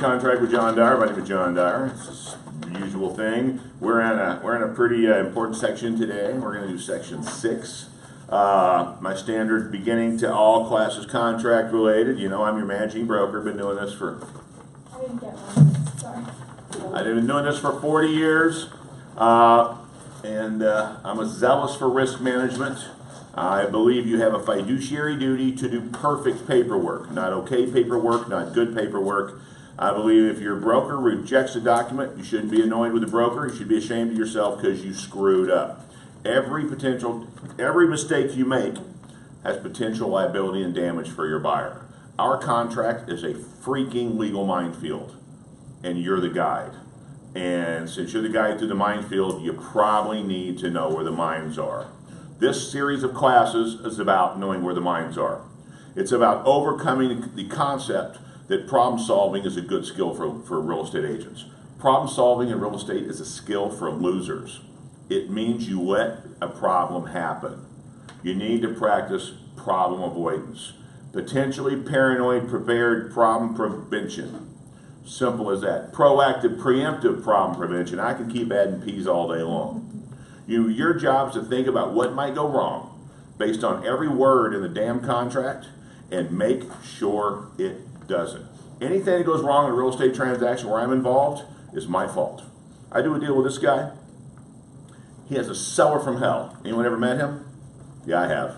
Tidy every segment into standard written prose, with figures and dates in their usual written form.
Contract with John Dyer. My name is John Dyer. It's the usual thing. We're in a pretty important section today. We're going to do section 6. My standard beginning to all classes contract related. You know, I'm your managing broker. Been doing this for. I didn't get one. Sorry. I've been doing this for 40 years, and I'm a zealous for risk management. I believe you have a fiduciary duty to do perfect paperwork, not okay paperwork, not good paperwork. I believe if your broker rejects a document, you shouldn't be annoyed with the broker. You should be ashamed of yourself because you screwed up. Every mistake you make has potential liability and damage for your buyer. Our contract is a freaking legal minefield, and you're the guide. And since you're the guide through the minefield, you probably need to know where the mines are. This series of classes is about knowing where the mines are. It's about overcoming the concept that problem solving is a good skill for real estate agents. Problem solving in real estate is a skill for losers. It means you let a problem happen. You need to practice problem avoidance. Potentially paranoid prepared problem prevention. Simple as that. Proactive, preemptive problem prevention. I can keep adding P's all day long. Your job is to think about what might go wrong based on every word in the damn contract and make sure it doesn't. Anything that goes wrong in a real estate transaction where I'm involved is my fault. I do a deal with this guy. He has a seller from hell. Anyone ever met him? Yeah, I have.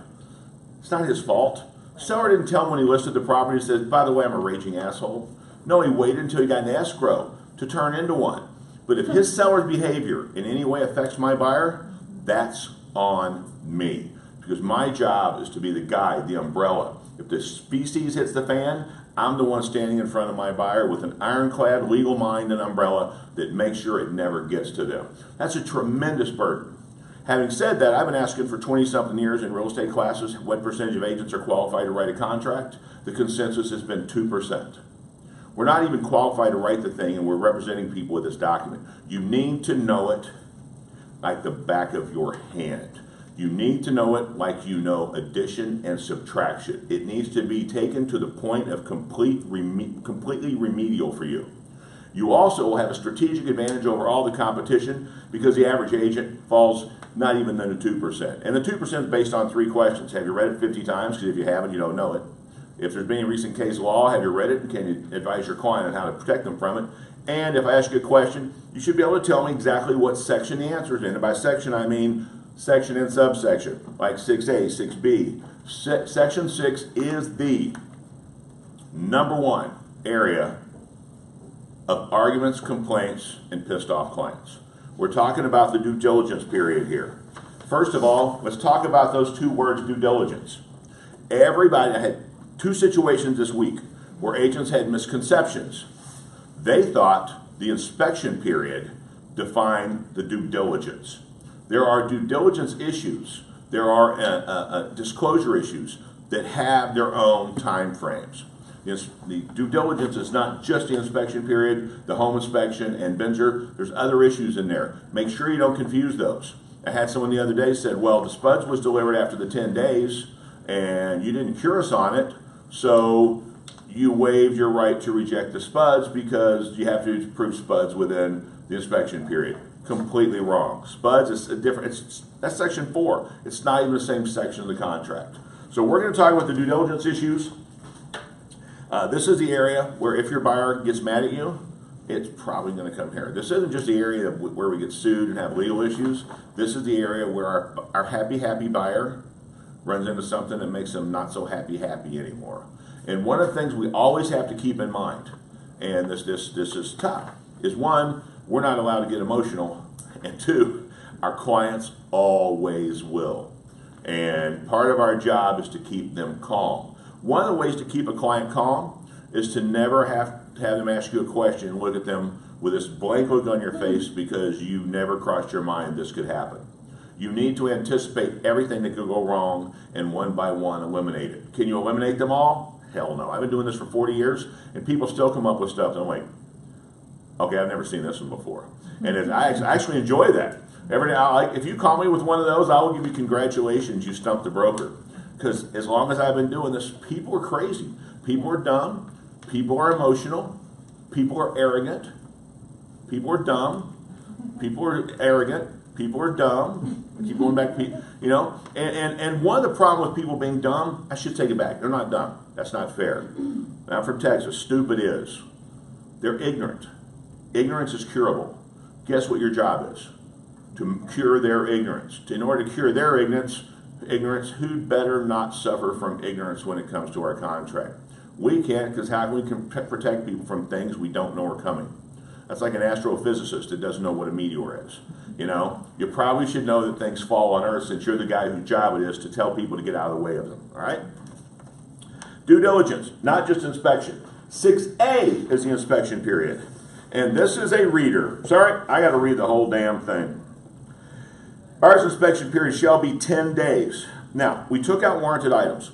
It's not his fault. Seller didn't tell him when he listed the property. He said, by the way, I'm a raging asshole. No, he waited until he got an escrow to turn into one. But if his seller's behavior in any way affects my buyer, that's on me. Because my job is to be the guide, the umbrella. If the species hits the fan, I'm the one standing in front of my buyer with an ironclad legal mind and umbrella that makes sure it never gets to them. That's a tremendous burden. Having said that, I've been asking for 20-something years in real estate classes what percentage of agents are qualified to write a contract. The consensus has been 2%. We're not even qualified to write the thing, and we're representing people with this document. You need to know it like the back of your hand. You need to know it like you know addition and subtraction. It needs to be taken to the point of completely remedial for you. You also will have a strategic advantage over all the competition because the average agent falls not even in the 2%. And the 2% is based on 3 questions. Have you read it 50 times? Because if you haven't, you don't know it. If there's been any recent case law, have you read it, and can you advise your client on how to protect them from it? And if I ask you a question, you should be able to tell me exactly what section the answer is in. And by section, I mean section and subsection, like 6A, 6B. Section 6 is the #1 area of arguments, complaints, and pissed off clients. We're talking about the due diligence period here. First of all, let's talk about those 2 words, due diligence. I had 2 situations this week where agents had misconceptions. They thought the inspection period defined the due diligence. There are due diligence issues. There are disclosure issues that have their own time frames. The due diligence is not just the inspection period, the home inspection, and Benzer. There's other issues in there. Make sure you don't confuse those. I had someone the other day said, well, the spuds was delivered after the 10 days, and you didn't cure us on it, so you waived your right to reject the spuds because you have to prove spuds within the inspection period. Completely wrong. Spuds is a different, that's section 4. It's not even the same section of the contract. So we're going to talk about the due diligence issues. This is the area where if your buyer gets mad at you, it's probably going to come here. This isn't just the area where we get sued and have legal issues. This is the area where our happy buyer runs into something that makes them not so happy anymore. And one of the things we always have to keep in mind, and this is tough, is 1, we're not allowed to get emotional, and 2, our clients always will. And part of our job is to keep them calm. One of the ways to keep a client calm is to never have them ask you a question and look at them with this blank look on your face because you never crossed your mind this could happen. You need to anticipate everything that could go wrong and one by one eliminate it. Can you eliminate them all? Hell no. I've been doing this for 40 years and people still come up with stuff and I'm like, okay, I've never seen this one before. And I actually enjoy that. Every day, if you call me with one of those, I will give you congratulations, you stumped the broker. Because as long as I've been doing this, people are crazy. People are dumb. People are emotional. People are arrogant. People are dumb. People are arrogant. People are dumb. I keep going back, you know. And one of the problems with people being dumb, I should take it back. They're not dumb. That's not fair. I'm from Texas. Stupid is. They're ignorant. Ignorance is curable. Guess what your job is? To cure their ignorance. In order to cure their ignorance, who'd better not suffer from ignorance when it comes to our contract? We can't, because how can we protect people from things we don't know are coming? That's like an astrophysicist that doesn't know what a meteor is. You know, you probably should know that things fall on Earth, since you're the guy whose job it is to tell people to get out of the way of them. All right? Due diligence, not just inspection. 6A is the inspection period. And this is a reader. Sorry, I got to read the whole damn thing. Buyer's inspection period shall be 10 days. Now, we took out warranted items.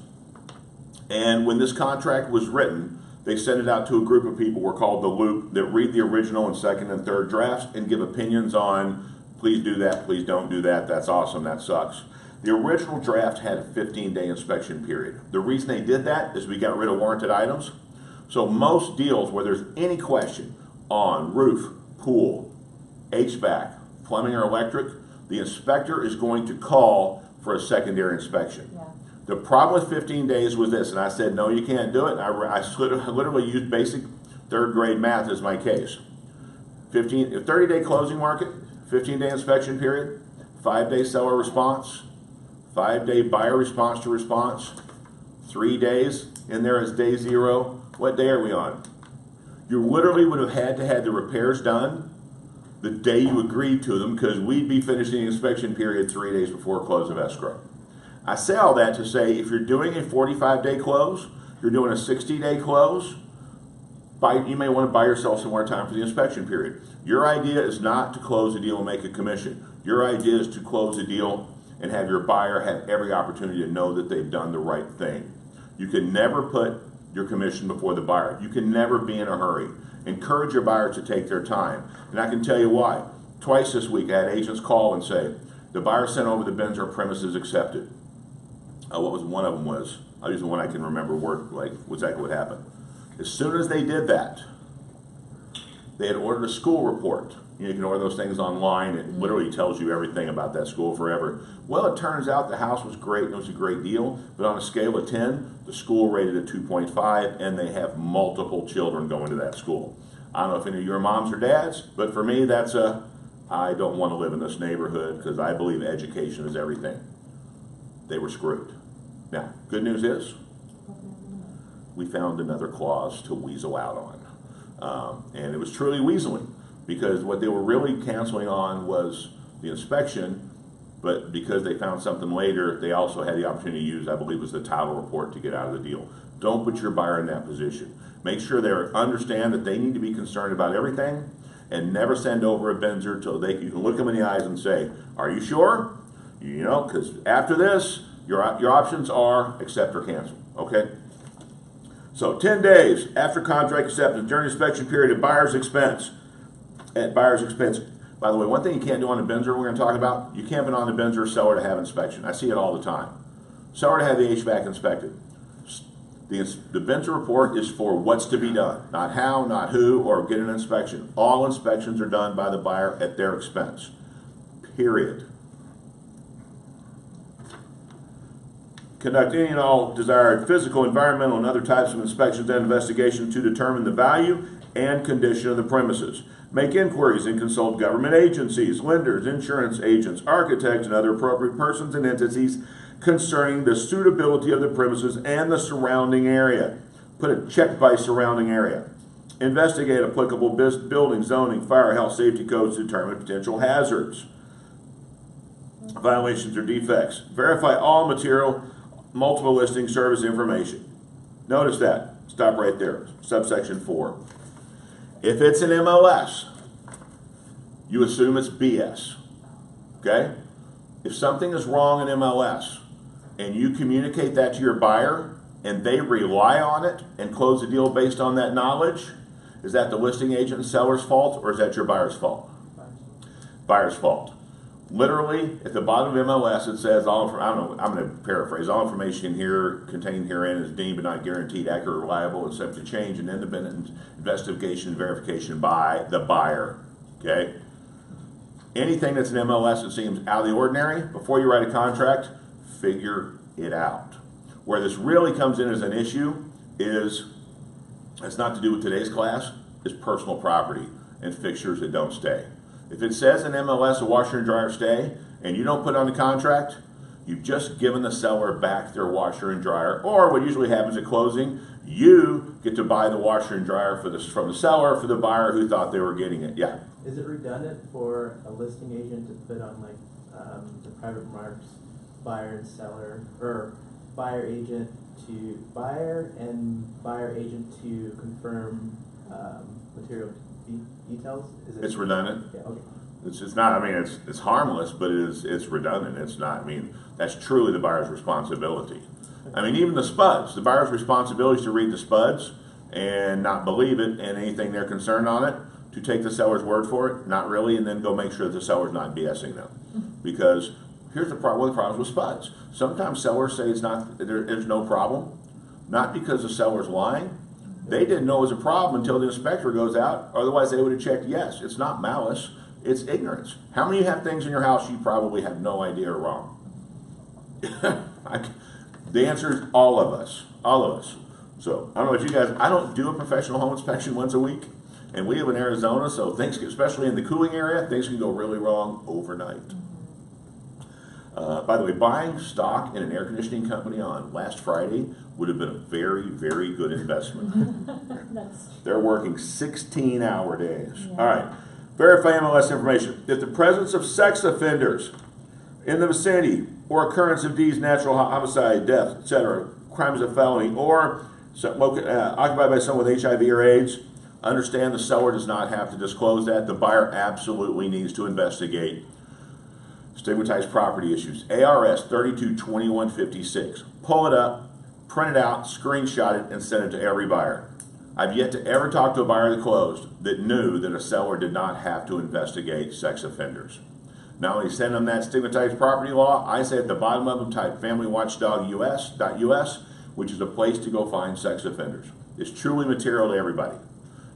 And when this contract was written, they sent it out to a group of people we're called the Loop that read the original and second and third drafts and give opinions on, please do that, please don't do that, that's awesome, that sucks. The original draft had a 15-day inspection period. The reason they did that is we got rid of warranted items. So most deals where there's any question on roof, pool, HVAC, plumbing or electric, the inspector is going to call for a secondary inspection. Yeah. The problem with 15 days was this, and I said, no, you can't do it. I literally used basic third grade math as my case. 30-day closing market, 15-day inspection period, 5-day seller response, 5-day buyer response to response, 3 days in there as day 0. What day are we on? You literally would have had to have the repairs done the day you agreed to them, because we'd be finishing the inspection period 3 days before close of escrow. I say all that to say, if you're doing a 45-day close, you're doing a 60-day close, you may want to buy yourself some more time for the inspection period. Your idea is not to close a deal and make a commission. Your idea is to close a deal and have your buyer have every opportunity to know that they've done the right thing. You can never put your commission before the buyer. You can never be in a hurry. Encourage your buyer to take their time. And I can tell you why. Twice this week I had agents call and say, the buyer sent over the bins, our premise is accepted. What was one of them was, I'll use the one I can remember exactly what happened. As soon as they did that, they had ordered a school report. You can order those things online. It literally tells you everything about that school forever. Well, it turns out the house was great and it was a great deal, but on a scale of 10, the school rated a 2.5, and they have multiple children going to that school. I don't know if any of your moms or dads, but for me, that's I don't want to live in this neighborhood, because I believe education is everything. They were screwed. Now, good news is, we found another clause to weasel out on. And it was truly weaseling, because what they were really canceling on was the inspection, but because they found something later, they also had the opportunity to use, I believe it was the title report, to get out of the deal. Don't put your buyer in that position. Make sure they understand that they need to be concerned about everything, and never send over a Benzer until you can look them in the eyes and say, are you sure? You know, because after this, your options are accept or cancel, okay? So 10 days after contract acceptance, during inspection period at buyer's expense. At buyer's expense. By the way, one thing you can't do on a Benzer we're going to talk about, you can't put on a Benzer seller to have inspection. I see it all the time. Seller to have the HVAC inspected. The Benzer report is for what's to be done, not how, not who, or get an inspection. All inspections are done by the buyer at their expense. Period. Conduct any and all desired physical, environmental, and other types of inspections and investigations to determine the value and condition of the premises. Make inquiries and consult government agencies, lenders, insurance agents, architects, and other appropriate persons and entities concerning the suitability of the premises and the surrounding area. Put a check by surrounding area. Investigate applicable building, zoning, fire, health, safety codes to determine potential hazards, violations, or defects. Verify all material, multiple listing service information. Notice that. Stop right there. Subsection 4. If it's an MLS, you assume it's BS. Okay? If something is wrong in MLS and you communicate that to your buyer and they rely on it and close the deal based on that knowledge, is that the listing agent and seller's fault, or is that your buyer's fault? Buyer's fault. Literally, at the bottom of MLS, it says, I don't know, I'm going to paraphrase, all information here contained herein is deemed but not guaranteed accurate or reliable and subject to change and independent investigation and verification by the buyer. Okay? Anything that's in MLS that seems out of the ordinary, before you write a contract, figure it out. Where this really comes in as an issue is, it's not to do with today's class, is personal property and fixtures that don't stay. If it says in MLS a washer and dryer stay, and you don't put it on the contract, you've just given the seller back their washer and dryer, or what usually happens at closing, you get to buy the washer and dryer from the seller for the buyer who thought they were getting it. Yeah. Is it redundant for a listing agent to put on like the private marks, buyer and seller, or buyer agent to buyer and buyer agent to confirm material details? It's redundant. Yeah, okay. It's not, I mean, it's harmless, but it's redundant. It's not, I mean, that's truly the buyer's responsibility. I mean, even the spuds, the buyer's responsibility is to read the spuds and not believe it and anything they're concerned on it, to take the seller's word for it, not really, and then go make sure that the seller's not BSing them. Because here's one of the problems with spuds. Sometimes sellers say there's no problem, not because the seller's lying. They didn't know it was a problem until the inspector goes out, otherwise they would have checked yes. It's not malice, it's ignorance. How many of you have things in your house you probably have no idea are wrong? The answer is all of us, all of us. So, I don't know if you guys, I don't do a professional home inspection once a week, and we live in Arizona, so things, especially in the cooling area, things can go really wrong overnight. By the way, buying stock in an air conditioning company on last Friday would have been a very, very good investment. They're working 16-hour days. Yeah. All right. Verify MLS information. If the presence of sex offenders in the vicinity or occurrence of deeds, natural homicide, death, etc., crimes of felony, or occupied by someone with HIV or AIDS, understand the seller does not have to disclose that. The buyer absolutely needs to investigate stigmatized property issues. ARS 322156. Pull it up, print it out, screenshot it, and send it to every buyer. I've yet to ever talk to a buyer that closed that knew that a seller did not have to investigate sex offenders. Not only send them that stigmatized property law, I say at the bottom of them type familywatchdog.us, which is a place to go find sex offenders. It's truly material to everybody.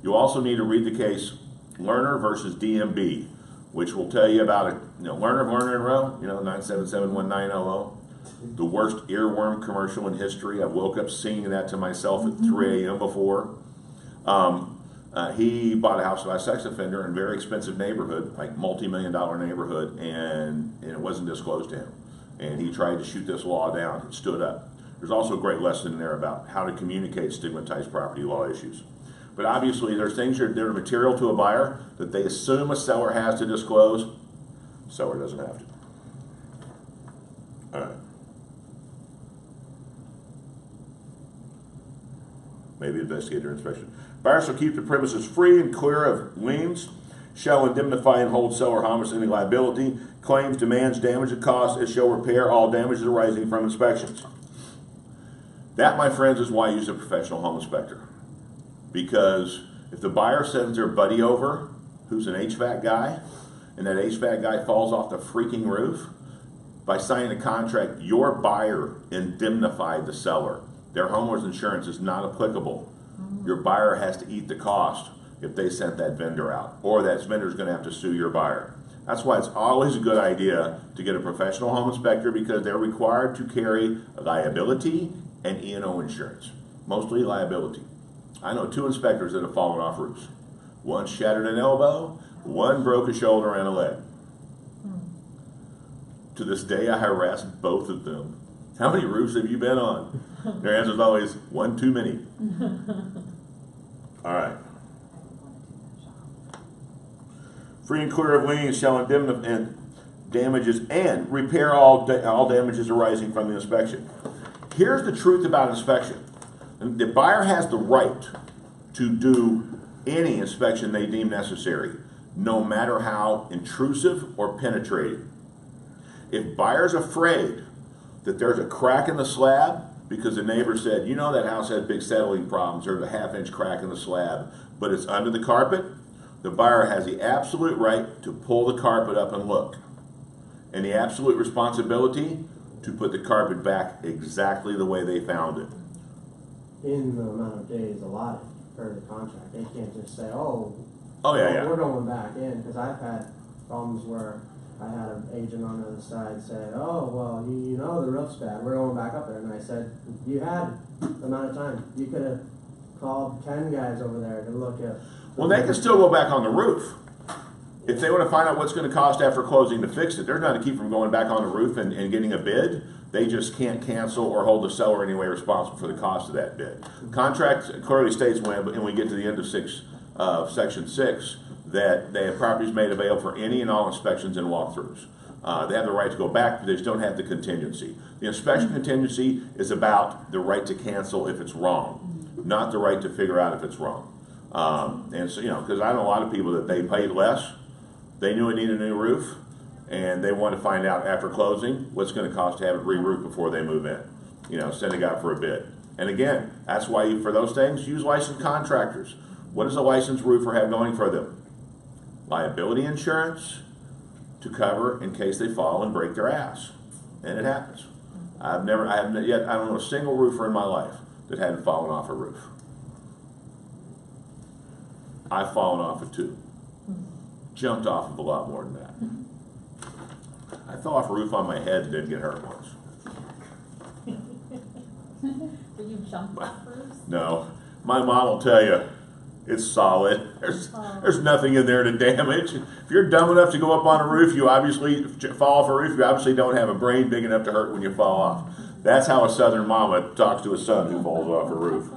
You also need to read the case Lerner versus DMB, which will tell you about Lerner and Rowe, 9771900. The worst earworm commercial in history. I woke up singing that to myself at 3 a.m. before. He bought a house by a sex offender in a very expensive neighborhood, like multi-million-dollar neighborhood, and it wasn't disclosed to him. And he tried to shoot this law down. It stood up. There's also a great lesson in there about how to communicate stigmatized property law issues. But obviously, there's things that are material to a buyer that they assume a seller has to disclose. Seller doesn't have to. All right. Maybe investigator inspection. Buyers shall keep the premises free and clear of liens, shall indemnify and hold seller harmless any liability, claims, demands, damage, and costs, and shall repair all damages arising from inspections. That, my friends, is why I use a professional home inspector. Because if the buyer sends their buddy over, who's an HVAC guy, and that HVAC guy falls off the freaking roof, by signing a contract, your buyer indemnified the seller. Their homeowner's insurance is not applicable. Your buyer has to eat the cost if they sent that vendor out, or that vendor's going to have to sue your buyer. That's why it's always a good idea to get a professional home inspector, because they're required to carry liability and E&O insurance, mostly liability. I know 2 inspectors that have fallen off roofs. One shattered an elbow, one broke a shoulder and a leg. To this day, I harass both of them. How many roofs have you been on? Their answer is always, 1 too many. All right. Free and clear of liens shall indemnify and damages and repair all damages arising from the inspection. Here's the truth about inspection. The buyer has the right to do any inspection they deem necessary, no matter how intrusive or penetrating. If buyer's afraid that there's a crack in the slab because the neighbor said, that house has big settling problems, there's a 1/2-inch crack in the slab, but it's under the carpet, the buyer has the absolute right to pull the carpet up and look. and the absolute responsibility to put the carpet back exactly the way they found it. In the amount of days allotted per the contract. They can't just say, oh, Oh yeah, yeah. we're going back in, because I've had problems where I had an agent on the other side say, oh, well, you know the roof's bad, we're going back up there. And I said, you had the amount of time. You could have called 10 guys over there to look at. Well, they can still go back on the roof. If they want to find out what's going to cost after closing to fix it, there's nothing to keep from going back on the roof and getting a bid. They just can't cancel or hold the seller in any way responsible for the cost of that bid. Contract clearly states when we get to the end of section 6 that they have properties made available for any and all inspections and walkthroughs. They have the right to go back, but they just don't have the contingency. The inspection contingency is about the right to cancel if it's wrong, not the right to figure out if it's wrong. And so, because I know a lot of people that they paid less, they knew it needed a new roof, and they want to find out after closing what's going to cost to have it re-roofed before they move in. Send it out for a bid. And again, that's why for those things, use licensed contractors. What does a licensed roofer have going for them? Liability insurance to cover in case they fall and break their ass. And it happens. I don't know a single roofer in my life that hadn't fallen off a roof. I've fallen off of 2. Jumped off of a lot more than that. I fell off a roof on my head and didn't get hurt once. Did you jump off roofs? No. My mom will tell you, it's solid. There's nothing in there to damage. If you're dumb enough to go up on a roof, you obviously fall off a roof, you obviously don't have a brain big enough to hurt when you fall off. That's how a southern mama talks to a son who falls off a roof.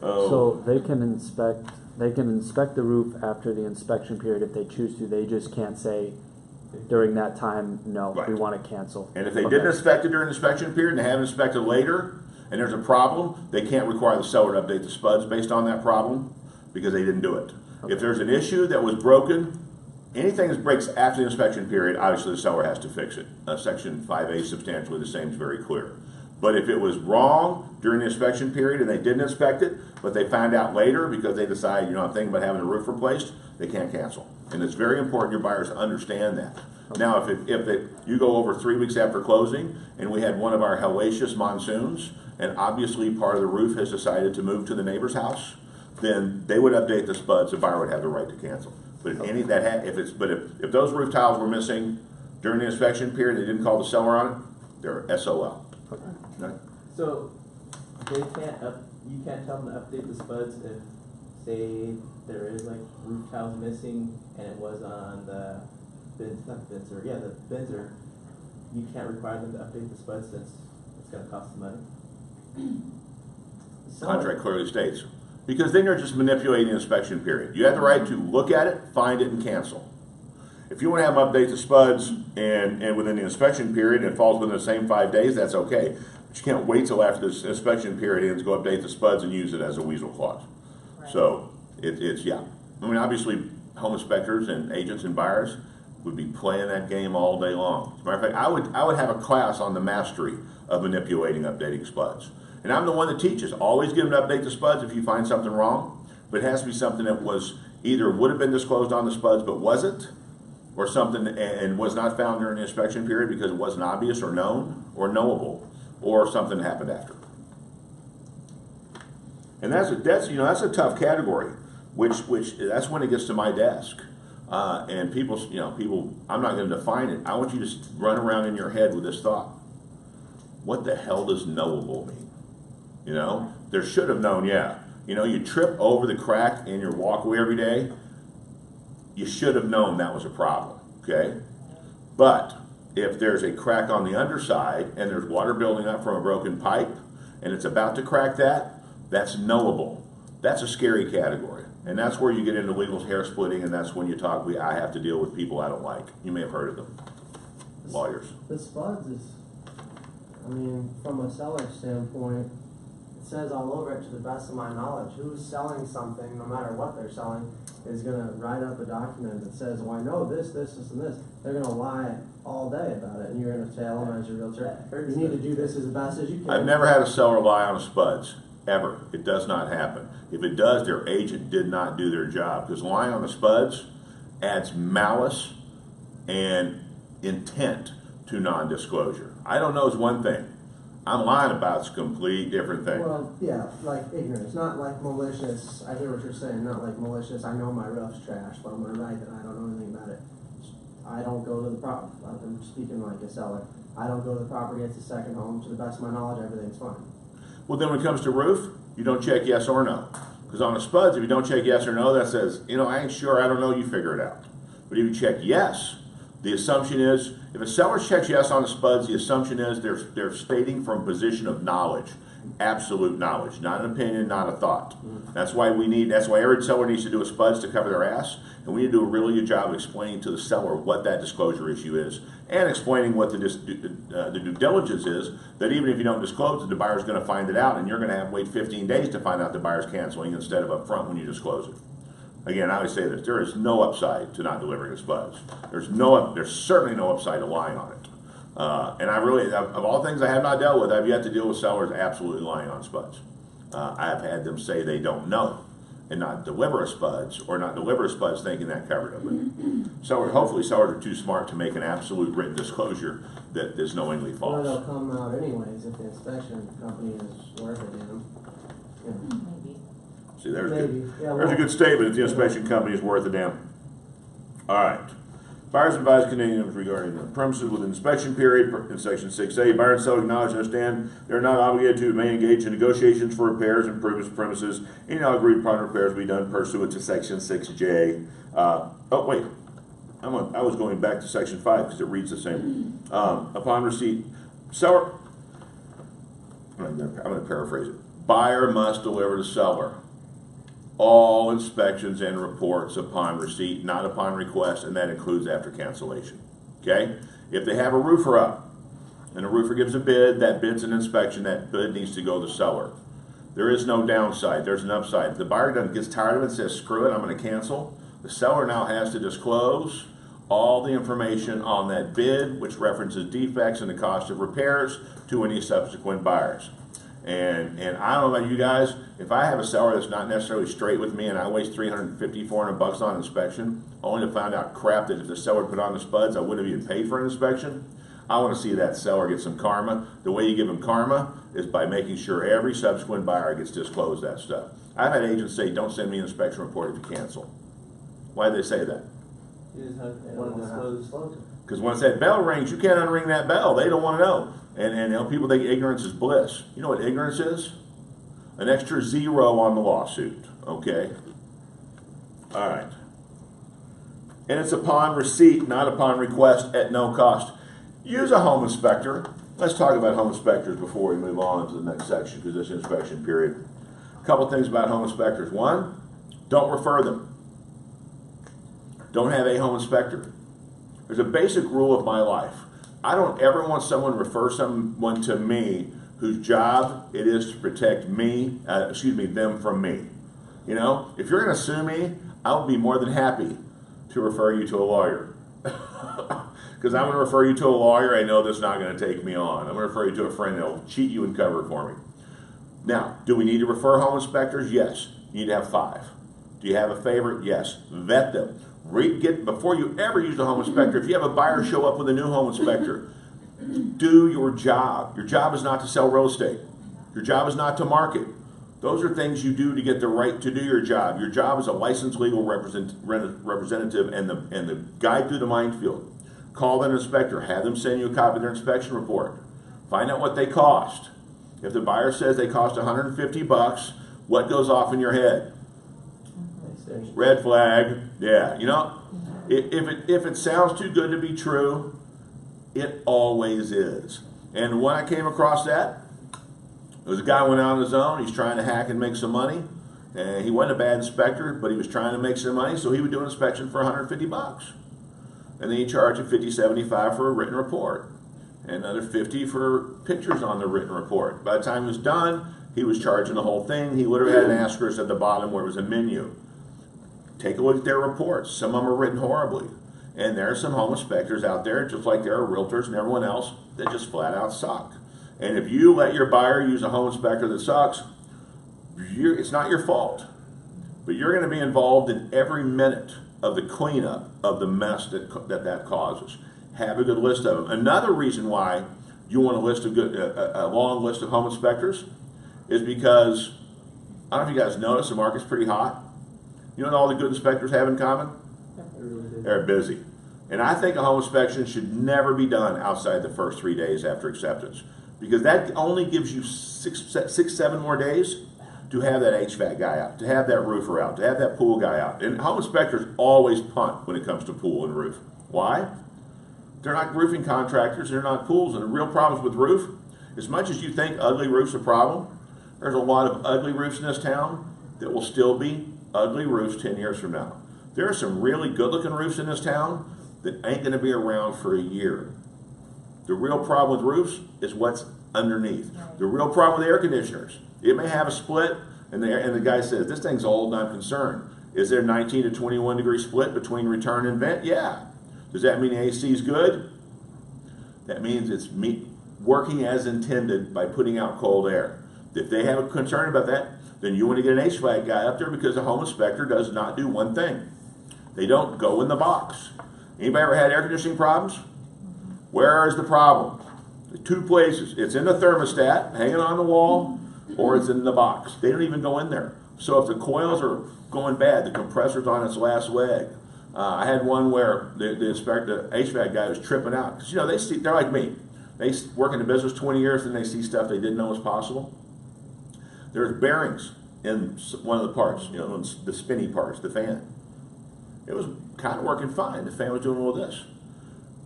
Oh. So they can inspect the roof after the inspection period if they choose to. They just can't say during that time, no, Right. we want to cancel. And if they didn't inspect it during the inspection period and they haven't inspected later, and there's a problem, they can't require the seller to update the spuds based on that problem because they didn't do it. Okay. If there's an issue that was broken, anything that breaks after the inspection period, obviously the seller has to fix it. Section 5A substantially the same is very clear. But if it was wrong during the inspection period and they didn't inspect it, but they found out later because they decide, I'm thinking about having the roof replaced, they can't cancel. And it's very important your buyers understand that. Now, if you go over 3 weeks after closing and we had one of our hellacious monsoons, and obviously part of the roof has decided to move to the neighbor's house, then they would update the spuds. The buyer would have the right to cancel. But if those roof tiles were missing during the inspection period, they didn't call the seller on it, they're SOL. Right? So you can't tell them to update the spuds if, say, there is like roof tiles missing and it was on the Binzer. You can't require them to update the spuds since it's going to cost them money. Contract clearly states. Because then you're just manipulating the inspection period. You have the right to look at it, find it, and cancel. If you want to have them update the spuds and within the inspection period and it falls within the same 5 days, that's okay. But you can't wait till after this inspection period ends, go update the spuds and use it as a weasel clause. Right. So obviously home inspectors and agents and buyers would be playing that game all day long. As a matter of fact, I would have a class on the mastery of manipulating updating spuds. And I'm the one that teaches. Always give them to update the spuds if you find something wrong, but it has to be something that was either would have been disclosed on the spuds but wasn't, or something and was not found during the inspection period because it wasn't obvious or known or knowable, or something happened after. And that's a tough category, which that's when it gets to my desk. And people, I'm not going to define it. I want you to just run around in your head with this thought. What the hell does knowable mean? There should have known, yeah. You trip over the crack in your walkway every day. You should have known that was a problem, okay? But if there's a crack on the underside and there's water building up from a broken pipe and it's about to crack that's knowable. That's a scary category. And that's where you get into legal hair splitting, and that's when I have to deal with people I don't like. You may have heard of them. Lawyers. The spuds is, from a seller standpoint, it says all over it, to the best of my knowledge, who's selling something, no matter what they're selling, is going to write up a document that says, well, I know this, and this. They're going to lie all day about it, and you're going to tell them as your realtor, you need to do this as best as you can. I've never had a seller lie on spuds, ever. It does not happen. If it does, their agent did not do their job, because lying on the spuds adds malice and intent to non-disclosure. I don't know is one thing. I'm lying about it's a complete different thing. Well, yeah, like ignorance, not like malicious. I hear what you're saying, not like malicious. I know my roof's trash, but I'm gonna write that I don't know anything about it. I don't go to the property. I'm speaking like a seller. I don't go to the property. It's a second home. To the best of my knowledge, everything's fine. Well, then when it comes to roof, you don't check yes or no. Because on the spuds, if you don't check yes or no, that says, you know, I ain't sure, I don't know, you figure it out. But if you check yes, the assumption is, if a seller checks yes on the spuds, the assumption is they're stating from a position of knowledge, absolute knowledge, not an opinion, not a thought. That's why every seller needs to do a spuds to cover their ass, and we need to do a really good job of explaining to the seller what that disclosure issue is, and explaining what the due diligence is, that even if you don't disclose it, the buyer's going to find it out, and you're going to have to wait 15 days to find out the buyer's canceling instead of up front when you disclose it. Again, I always say this, there is no upside to not delivering the spuds. There's certainly no upside to lying on it. And I really, of all things I have not dealt with, I've yet to deal with sellers absolutely lying on spuds. I have had them say they don't know and not deliver a spuds, or not deliver a spuds thinking that covered them. But hopefully sellers are too smart to make an absolute written disclosure that is knowingly Well, false. they'll come out anyways if the inspection company is worth it, you know. Yeah. Maybe. See, there's Maybe. Yeah, there's a well, good statement, if the inspection company is worth a damn. All right. Buyers advise Canadians regarding the premises with inspection period in section 6A. Buyer and seller acknowledge and understand they're not obligated to may engage in negotiations for repairs and improvements to premises. Any agreed upon repairs will be done pursuant to section 6J. Oh wait, I was going back to section 5 because it reads the same. Upon receipt, seller. I'm going to paraphrase it. Buyer must deliver to seller all inspections and reports upon receipt, not upon request, and that includes after cancellation. Okay? If they have a roofer up and a roofer gives a bid, that bid's an inspection, that bid needs to go to the seller. There is no downside, there's an upside. If the buyer gets tired of it and says, screw it, I'm going to cancel, the seller now has to disclose all the information on that bid, which references defects and the cost of repairs to any subsequent buyers. And I don't know about you guys, if I have a seller that's not necessarily straight with me and I waste $350, $400 on inspection, only to find out crap that if the seller put on the spuds, I wouldn't have even paid for an inspection, I want to see that seller get some karma. The way you give them karma is by making sure every subsequent buyer gets disclosed that stuff. I've had agents say, don't send me an inspection report if you cancel. Why do they say that? You just have they to don't have to disclose. disclose it. Because once that bell rings, you can't unring that bell. They don't want to know. And you know, people think ignorance is bliss. You know what ignorance is? An extra zero on the lawsuit. Okay? All right. And it's upon receipt, not upon request, at no cost. Use a home inspector. Let's talk about home inspectors before we move on to the next section, because this inspection period. A couple things about home inspectors. One, don't refer them. Don't have a home inspector. There's a basic rule of my life. I don't ever want someone to refer someone to me whose job it is to protect me, them from me. You know, if you're going to sue me, I'll be more than happy to refer you to a lawyer. Because I'm going to refer you to a lawyer I know that's not going to take me on. I'm going to refer you to a friend that will cheat you and cover it for me. Now, do we need to refer home inspectors? Yes. You need to have 5. Do you have a favorite? Yes. Vet them. Before you ever use a home inspector, if you have a buyer show up with a new home inspector, do your job. Your job is not to sell real estate. Your job is not to market. Those are things you do to get the right to do your job. Your job is a licensed legal representative and the guide through the minefield. Call that inspector. Have them send you a copy of their inspection report. Find out what they cost. If the buyer says they cost $150, what goes off in your head? Red flag. Yeah, you know, if it sounds too good to be true, it always is. And when I came across that, there was a guy who went out on his own. He's trying to hack and make some money. And he wasn't a bad inspector, but he was trying to make some money, so he would do an inspection for $150. And then he charged him $50, $75 for a written report, and another $50 for pictures on the written report. By the time he was done, he was charging the whole thing. He literally had an asterisk at the bottom where it was a menu. Take a look at their reports. Some of them are written horribly. And there are some home inspectors out there, just like there are realtors and everyone else, that just flat out suck. And if you let your buyer use a home inspector that sucks, it's not your fault. But you're going to be involved in every minute of the cleanup of the mess that causes. have a good list of them. Another reason why you want a long list of home inspectors is because, I don't know if you guys notice, the market's pretty hot. You know what all the good inspectors have in common? They're busy. And I think a home inspection should never be done outside the first 3 days after acceptance, because that only gives you six, 7 more days to have that HVAC guy out, to have that roofer out, to have that pool guy out. And home inspectors always punt when it comes to pool and roof. Why? They're not roofing contractors, they're not pools, and the real problems with roof, as much as you think ugly roof's a problem, there's a lot of ugly roofs in this town that will still be ugly roofs 10 years from now. There are some really good looking roofs in this town that ain't gonna be around for a year. The real problem with roofs is what's underneath. The real problem with air conditioners, it may have a split and the guy says, this thing's old and I'm concerned. Is there 19 to 21 degree split between return and vent? Yeah. Does that mean the AC is good? That means it's working as intended by putting out cold air. If they have a concern about that, then you want to get an HVAC guy up there, because a home inspector does not do one thing. They don't go in the box. Anybody ever had air conditioning problems? Where is the problem? There's 2 places. It's in the thermostat, hanging on the wall, or it's in the box. They don't even go in there. So if the coils are going bad, the compressor's on its last leg. I had one where the HVAC guy was tripping out. Because, you know, they're like me. They work in the business 20 years and they see stuff they didn't know was possible. There's bearings in one of the parts, you know, the spinny parts, the fan. It was kind of working fine. The fan was doing all this.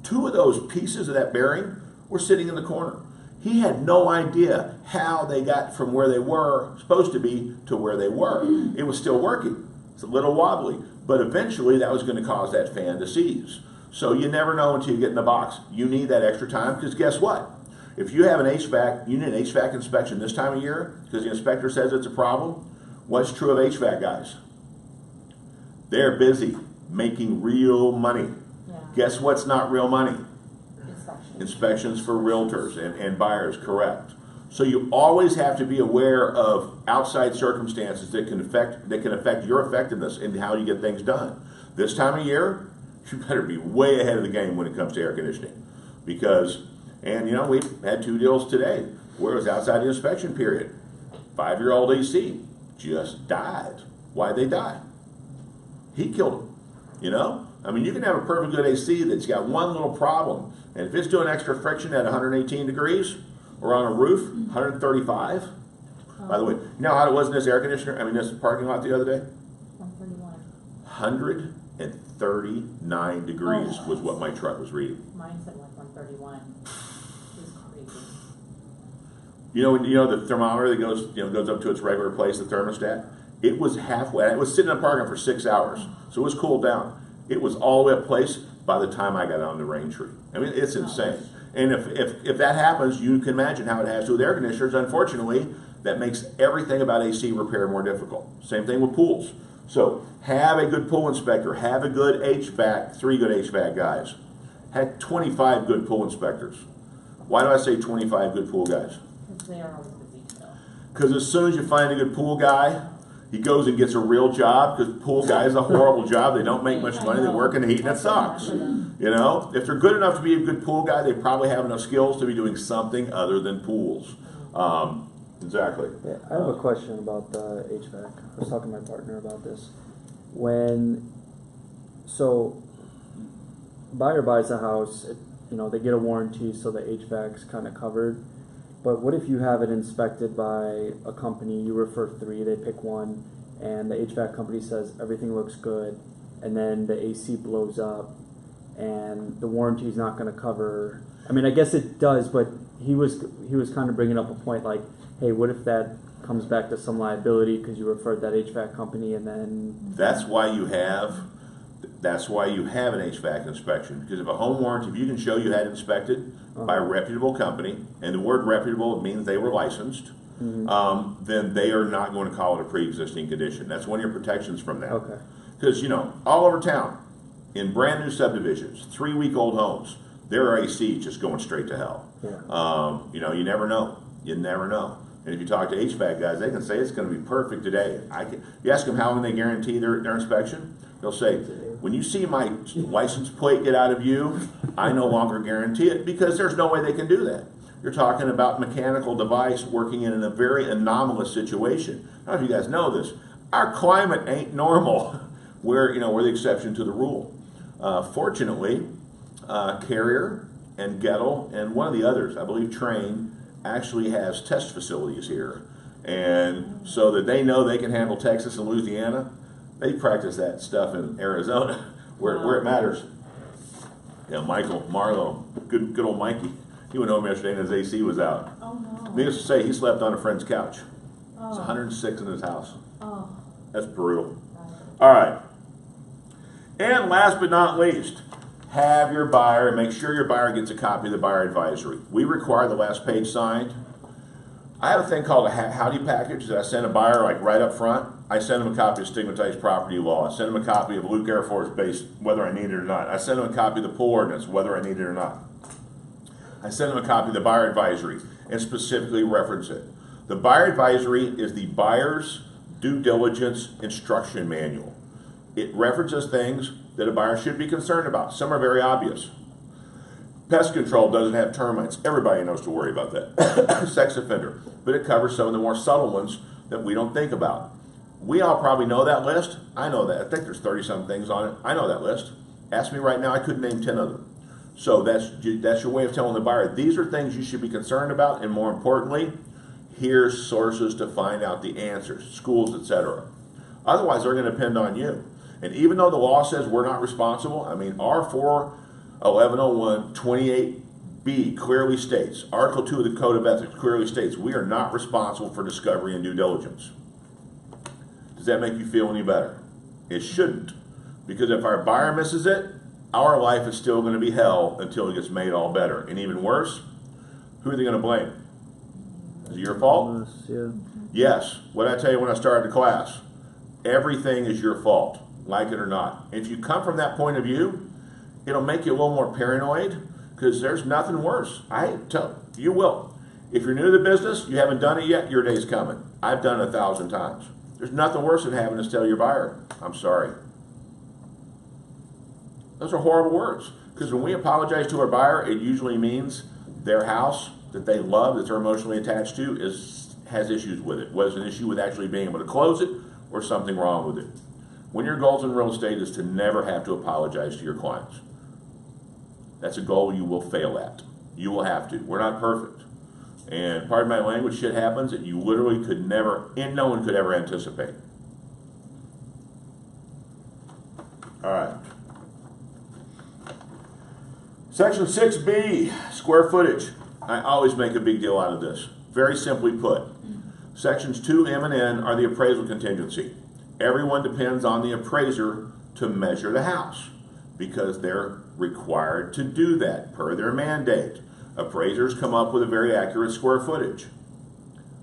2 of those pieces of that bearing were sitting in the corner. He had no idea how they got from where they were supposed to be to where they were. It was still working. It's a little wobbly, but eventually that was going to cause that fan to seize. So you never know until you get in the box. You need that extra time, because guess what? If you have an HVAC, you need an HVAC inspection this time of year because the inspector says it's a problem. What's true of HVAC guys? They're busy making real money. Yeah. Guess what's not real money? Inspections. Inspections for realtors and buyers, correct. So you always have to be aware of outside circumstances that can affect your effectiveness in how you get things done. This time of year, you better be way ahead of the game when it comes to air conditioning, because, and you know, we had 2 deals today where it was outside the inspection period. 5-year-old AC just died. Why'd they die? He killed them. You know, I mean, you can have a perfect good AC that's got one little problem, and if it's doing extra friction at 118 degrees or on a roof 135. By the way, you know how it was in this air conditioner? I mean, this parking lot the other day. 131. 139 degrees was what my truck was reading. Mine said like 131. It was crazy. You know the thermometer that goes up to its regular place, the thermostat. It was halfway. It was sitting in a parking lot for 6 hours, so it was cooled down. It was all the way up place by the time I got on the rain tree. I mean, it's insane. And if that happens, you can imagine how it has to do with air conditioners. Unfortunately, that makes everything about AC repair more difficult. Same thing with pools. So have a good pool inspector. Have a good HVAC, 3 good HVAC guys. Had 25 good pool inspectors. Why do I say 25 good pool guys? Because they are always busy still. Because as soon as you find a good pool guy, he goes and gets a real job, because pool guy is a horrible job. They don't make much money. They work in the heat, and it sucks. You know, if they're good enough to be a good pool guy, they probably have enough skills to be doing something other than pools. Exactly. Yeah, I have a question about the HVAC. I was talking to my partner about this. So buyer buys a house, they get a warranty, so the HVAC's kind of covered. But what if you have it inspected by a company, you refer 3, they pick one, and the HVAC company says everything looks good, and then the AC blows up, and the warranty's not going to cover. I mean, I guess it does, but he was kind of bringing up a point like, hey, what if that comes back to some liability because you referred that HVAC company, and then That's why you have an HVAC inspection, because if a home warranty, if you can show you had it inspected by a reputable company, and the word reputable means they were licensed, then they are not going to call it a pre-existing condition. That's one of your protections from that. Okay. Because, all over town, in brand new subdivisions, 3-week-old homes, their AC is just going straight to hell. Yeah. You never know. You never know. And if you talk to HVAC guys, they can say it's gonna be perfect today. You ask them how long they guarantee their inspection, they'll say, when you see my license plate get out of view, I no longer guarantee it, because there's no way they can do that. You're talking about mechanical device working in a very anomalous situation. I don't know if you guys know this. Our climate ain't normal. We're the exception to the rule. Fortunately, Carrier and Gettle and one of the others, I believe Train, actually has test facilities here. And so that they know they can handle Texas and Louisiana, they practice that stuff in Arizona where it matters. Yeah, Marlo, good old Mikey. He went home yesterday and his AC was out. Oh, no. Needless to say, he slept on a friend's couch. Oh. It's 106 in his house. Oh. That's brutal. Right. All right. And last but not least, have your buyer, and make sure your buyer gets a copy of the buyer advisory. We require the last page signed. I have a thing called a howdy package that I send a buyer like right up front. I send them a copy of stigmatized property law. I send them a copy of Luke Air Force Base, whether I need it or not. I send them a copy of the pool ordinance, whether I need it or not. I send them a copy of the buyer advisory and specifically reference it. The buyer advisory is the buyer's due diligence instruction manual. It references things that a buyer should be concerned about. Some are very obvious. Pest control doesn't have termites. Everybody knows to worry about that. Sex offender. But it covers some of the more subtle ones that we don't think about. We all probably know that list. I know that. I think there's 30-some things on it. I know that list. Ask me right now, I couldn't name 10 of them. So that's your way of telling the buyer, these are things you should be concerned about, and more importantly, here's sources to find out the answers, schools, etc. Otherwise, they're going to depend on you. And even though the law says we're not responsible, I mean, R4 1101 28B clearly states, Article 2 of the Code of Ethics clearly states, we are not responsible for discovery and due diligence. Does that make you feel any better? It shouldn't. Because if our buyer misses it, our life is still going to be hell until it gets made all better. And even worse, who are they going to blame? Is it your fault? Yeah. Yes. What did I tell you when I started the class? Everything is your fault, like it or not. If you come from that point of view, it'll make you a little more paranoid, because there's nothing worse. You will. If you're new to the business, you haven't done it yet, your day's coming. I've done it 1,000 times. There's nothing worse than having to tell your buyer, I'm sorry. Those are horrible words, because when we apologize to our buyer, it usually means their house that they love, that they're emotionally attached to, has issues with it. Whether it's an issue with actually being able to close it or something wrong with it. When your goals in real estate is to never have to apologize to your clients. That's a goal you will fail at. You will have to. We're not perfect. And pardon my language, shit happens that you literally could never, and no one could ever anticipate. All right. Section 6B, square footage. I always make a big deal out of this. Very simply put, sections 2M and N are the appraisal contingency. Everyone depends on the appraiser to measure the house because they're required to do that per their mandate. Appraisers come up with a very accurate square footage.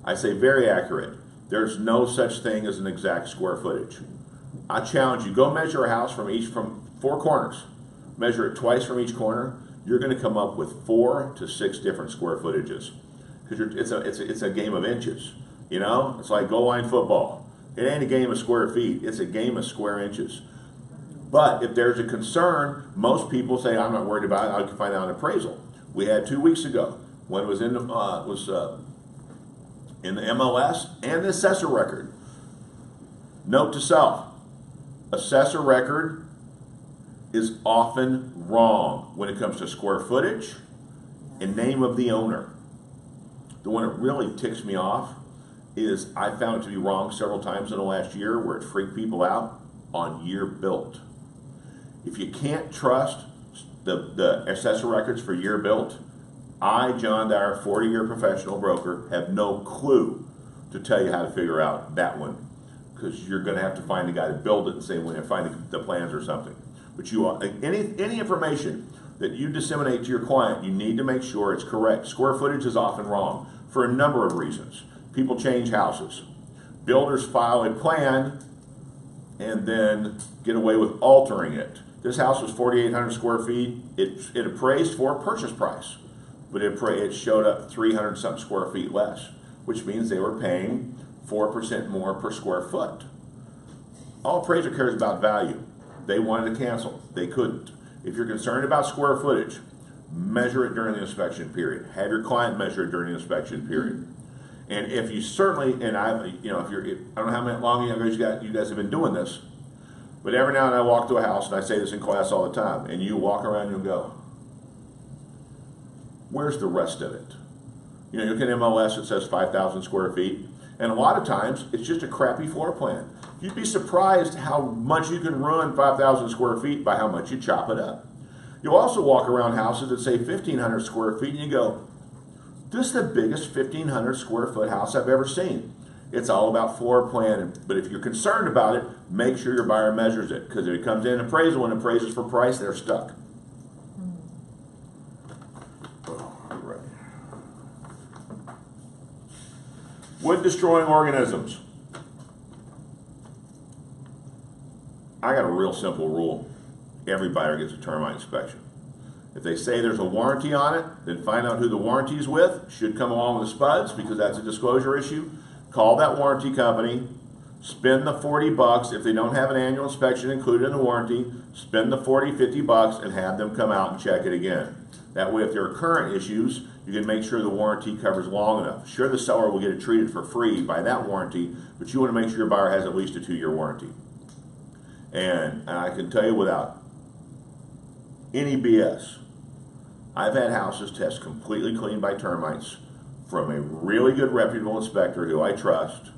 I say very accurate. There's no such thing as an exact square footage. I challenge you, go measure a house from 4 corners. Measure it twice from each corner. You're going to come up with 4 to 6 different square footages, because it's a game of inches. You know, it's like goal line football. It ain't a game of square feet. It's a game of square inches. But if there's a concern, most people say, I'm not worried about it. I can find out an appraisal. We had 2 weeks ago. One was in the MLS and the assessor record. Note to self: assessor record is often wrong when it comes to square footage and name of the owner. The one that really ticks me off is I found it to be wrong several times in the last year, where it freaked people out on year built. If you can't trust the assessor records for year built, I, John Dyer, 40-year professional broker, have no clue to tell you how to figure out that one, because you're going to have to find the guy that built it and say, when find the plans or something. But any information that you disseminate to your client, you need to make sure it's correct. Square footage is often wrong for a number of reasons. People change houses. Builders file a plan and then get away with altering it. This house was 4,800 square feet. It appraised for purchase price, but it showed up 300-something square feet less. which means they were paying 4% more per square foot. All appraiser cares about value. They wanted to cancel. They couldn't. If you're concerned about square footage, measure it during the inspection period. Have your client measure it during the inspection period. And if you certainly, and I, you know, I don't know how long you guys have been doing this, but every now and then I walk to a house, and I say this in class all the time, and you walk around and you go, where's the rest of it? You know, you look at MLS, it says 5,000 square feet, and a lot of times it's just a crappy floor plan. You'd be surprised how much you can ruin 5,000 square feet by how much you chop it up. You'll also walk around houses that say 1,500 square feet, and you go, this is the biggest 1,500 square foot house I've ever seen. It's all about floor plan, but if you're concerned about it, make sure your buyer measures it, because if it comes in appraisal and appraises for price, they're stuck. Right. Wood destroying organisms. I got a real simple rule. Every buyer gets a termite inspection. If they say there's a warranty on it, then find out who the warranty's with. Should come along with the spuds, because that's a disclosure issue. Call that warranty company, spend the $40. If they don't have an annual inspection included in the warranty, spend the $40, $50 and have them come out and check it again. That way, if there are current issues, you can make sure the warranty covers long enough. Sure, the seller will get it treated for free by that warranty, but you want to make sure your buyer has at least a 2-year warranty. And I can tell you without any BS, I've had houses test completely clean by termites from a really good reputable inspector who I trust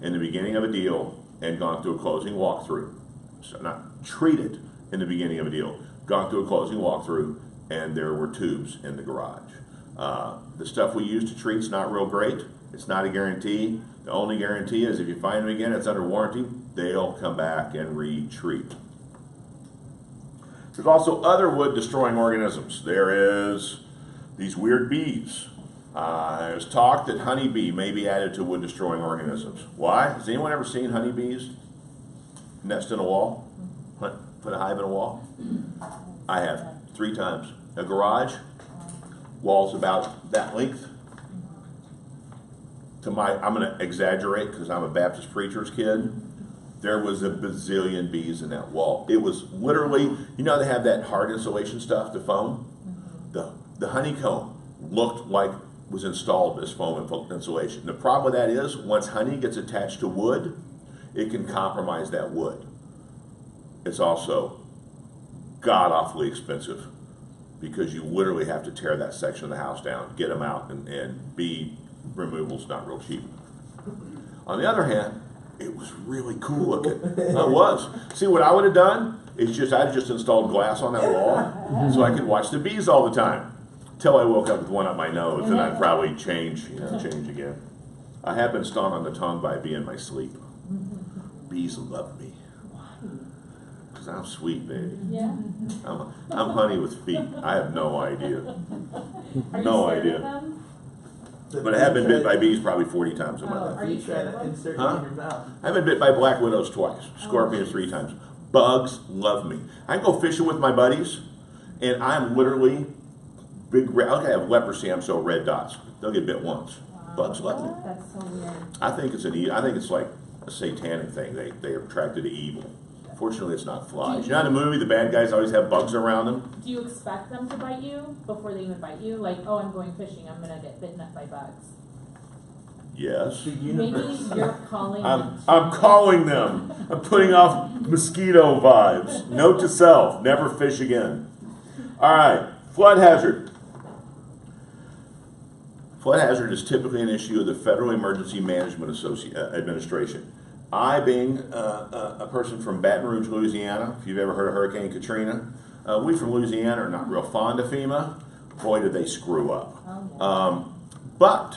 in the beginning of a deal and gone through a closing walkthrough. So not treated in the beginning of a deal, gone through a closing walkthrough, and there were tubes in the garage. The stuff we use to treat is not real great. It's not a guarantee. The only guarantee is if you find them again, it's under warranty, they'll come back and retreat. There's also other wood destroying organisms. There is these weird bees. There's talk that honeybee may be added to wood destroying organisms. Why? Has anyone ever seen honeybees nest in a wall? Put a hive in a wall? I have 3 times. A garage, wall's about that length. I'm gonna exaggerate because I'm a Baptist preacher's kid. There was a bazillion bees in that wall. It was literally, you know, they have that hard insulation stuff, the foam. The honeycomb looked like was installed as foam insulation. The problem with that is once honey gets attached to wood, it can compromise that wood. It's also god awfully expensive because you literally have to tear that section of the house down, get them out, and bee removal's not real cheap. On the other hand, it was really cool looking. It was. See, what I would have done is I'd just installed glass on that wall so I could watch the bees all the time. Till I woke up with one up my nose, and I'd probably change again. I have been stung on the tongue by a bee in my sleep. Bees love me. Because I'm sweet, baby. Yeah. I'm honey with feet. I have no idea. No idea. But I have been bit by bees probably 40 times in my life. Are you trying to insert it in your mouth? I've been bit by black widows twice, scorpions 3 times. Bugs love me. I can go fishing with my buddies, and I'm literally big. I have leprosy. I'm so red dots. They'll get bit once. Wow. Bugs love me. That's so weird. I think it's like a satanic thing. They are attracted to evil. Fortunately, it's not flies. You know, in the movie, the bad guys always have bugs around them. Do you expect them to bite you before they even bite you? Like, oh, I'm going fishing, I'm gonna get bitten up by bugs. Yes. Maybe you're calling them. I'm calling them. I'm putting off mosquito vibes. Note to self: never fish again. All right. Flood hazard. Flood hazard is typically an issue of the Federal Emergency Management Administration. I, being a person from Baton Rouge, Louisiana, if you've ever heard of Hurricane Katrina, we from Louisiana are not real fond of FEMA. Boy, did they screw up. Oh, yeah.